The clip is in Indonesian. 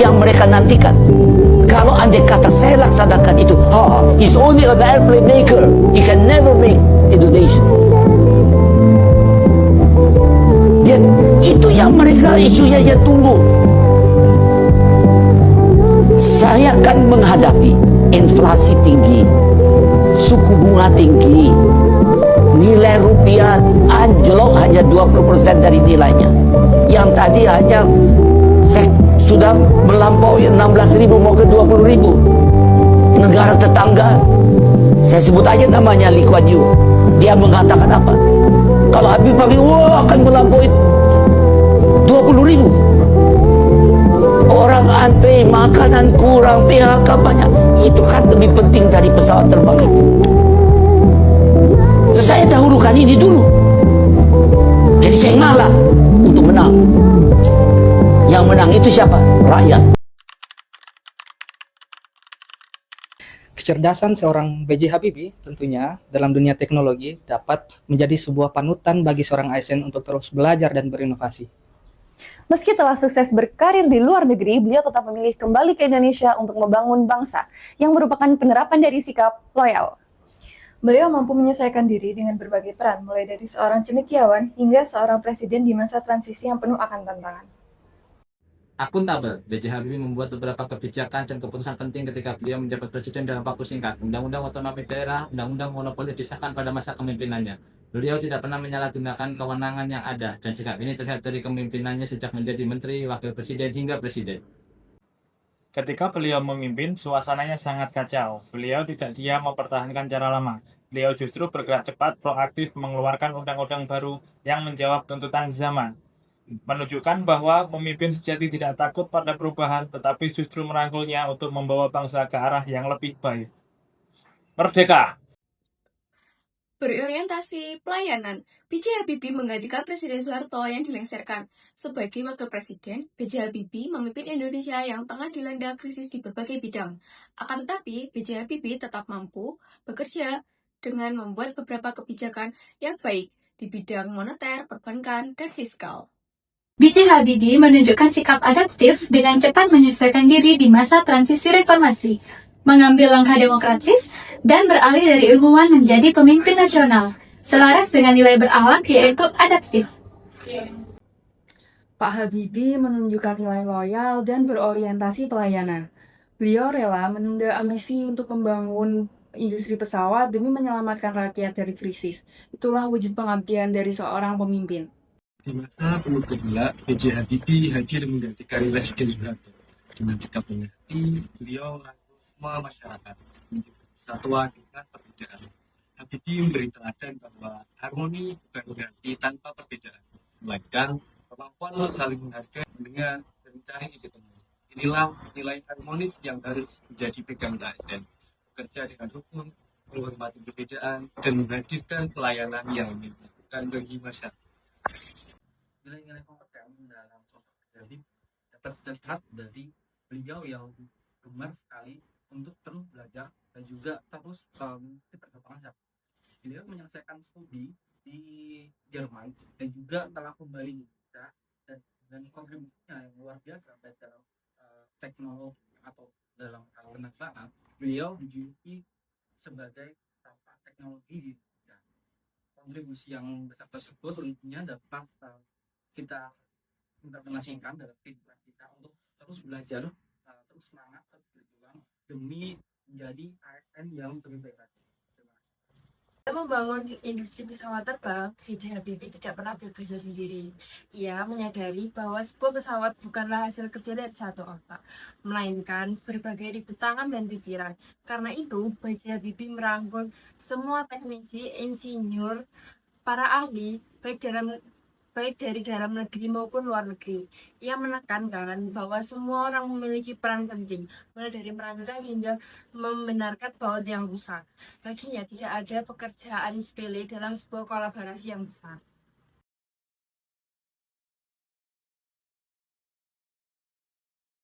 yang mereka nantikan. Kalau andai kata saya laksanakan itu, he's only an airplane maker, he can never make Indonesia. Dia, itu yang mereka isunya yang tunggu. Saya akan menghadapi inflasi tinggi, suku bunga tinggi, nilai rupiah anjlok hanya 20% dari nilainya. Yang tadi hanya sudah melampaui 16.000 mau ke 20.000. Negara tetangga, saya sebut aja namanya Lee Kuan Yew, dia mengatakan apa? Kalau Habib Baghi akan melampaui 20.000. Orang antri, makanan kurang, PHK banyak. Itu kan lebih penting dari pesawat terbang itu. Saya dahulukan ini dulu. Jadi saya ngalah untuk menang. Yang menang itu siapa? Rakyat. Kecerdasan seorang B.J. Habibie tentunya dalam dunia teknologi dapat menjadi sebuah panutan bagi seorang ASN untuk terus belajar dan berinovasi. Meski telah sukses berkarir di luar negeri, beliau tetap memilih kembali ke Indonesia untuk membangun bangsa, yang merupakan penerapan dari sikap loyal. Beliau mampu menyesuaikan diri dengan berbagai peran, mulai dari seorang cendekiawan hingga seorang presiden di masa transisi yang penuh akan tantangan. Akuntabel, B.J. Habibie membuat beberapa kebijakan dan keputusan penting ketika beliau menjabat presiden dalam waktu singkat. Undang-undang otonomi daerah, undang-undang monopoli disahkan pada masa kepemimpinannya. Beliau tidak pernah menyalahgunakan kewenangan yang ada, dan sikap ini terlihat dari kepemimpinannya sejak menjadi menteri, wakil presiden, hingga presiden. Ketika beliau memimpin, suasananya sangat kacau. Beliau tidak diam mempertahankan cara lama. Beliau justru bergerak cepat, proaktif, mengeluarkan undang-undang baru yang menjawab tuntutan zaman. Menunjukkan bahwa pemimpin sejati tidak takut pada perubahan, tetapi justru merangkulnya untuk membawa bangsa ke arah yang lebih baik. Merdeka! Berorientasi pelayanan, B.J. Habibie menggantikan Presiden Soeharto yang dilengsarkan. Sebagai wakil presiden, B.J. Habibie memimpin Indonesia yang tengah dilanda krisis di berbagai bidang. Akan tetapi, B.J. Habibie tetap mampu bekerja dengan membuat beberapa kebijakan yang baik di bidang moneter, perbankan, dan fiskal. B.J. Habibie menunjukkan sikap adaptif dengan cepat menyesuaikan diri di masa transisi reformasi, mengambil langkah demokratis, dan beralih dari ilmuwan menjadi pemimpin nasional, selaras dengan nilai berakhlak yaitu adaptif. Pak Habibie menunjukkan nilai loyal dan berorientasi pelayanan. Beliau rela menunda ambisi untuk membangun industri pesawat demi menyelamatkan rakyat dari krisis. Itulah wujud pengabdian dari seorang pemimpin. Di masa penuh gejolak, B.J. Habibie hadir menggantikan Presiden Soeharto. Dengan sikap mengerti, beliau merangkul semua masyarakat menjadi persatuan dengan perbedaan. Habibie memberi teladan bahwa harmoni bukan berarti tanpa perbedaan, melainkan kemampuan untuk saling menghargai, mendengar, dan mencari titik temu. Inilah nilai harmonis yang harus menjadi pegangan ASN, bekerja dengan rukun, menghormati perbedaan, dan menghadirkan pelayanan yang dibutuhkan bagi masyarakat. Nilai-nilai kompeten dalam sosok Habibie dapat dilihat dari beliau yang gemar sekali untuk terus belajar dan juga terus mengikuti perkembangan. Beliau menyelesaikan studi di Jerman dan juga telah kembali di Indonesia dan kontribusinya yang luar biasa baik dalam teknologi atau dalam hal penerbangan. Beliau dijuluki sebagai bapak teknologi di Indonesia. Kontribusi yang besar tersebut tentunya dapat kita implementasikan dalam kehidupan kita untuk terus belajar, terus semangat, terus berjuang demi menjadi ASN yang lebih baik lagi. Membangun industri pesawat terbang, B.J. Habibie tidak pernah bekerja sendiri. Ia menyadari bahwa sebuah pesawat bukanlah hasil kerja dari satu otak, melainkan berbagai ribu tangan dan pikiran. Karena itu, B.J. Habibie merangkul semua teknisi, insinyur, para ahli, baik dari dalam negeri maupun luar negeri. Ia menekankan bahwa semua orang memiliki peran penting, mulai dari merancang hingga membenarkan baut yang rusak. Baginya tidak ada pekerjaan sepele dalam sebuah kolaborasi yang besar.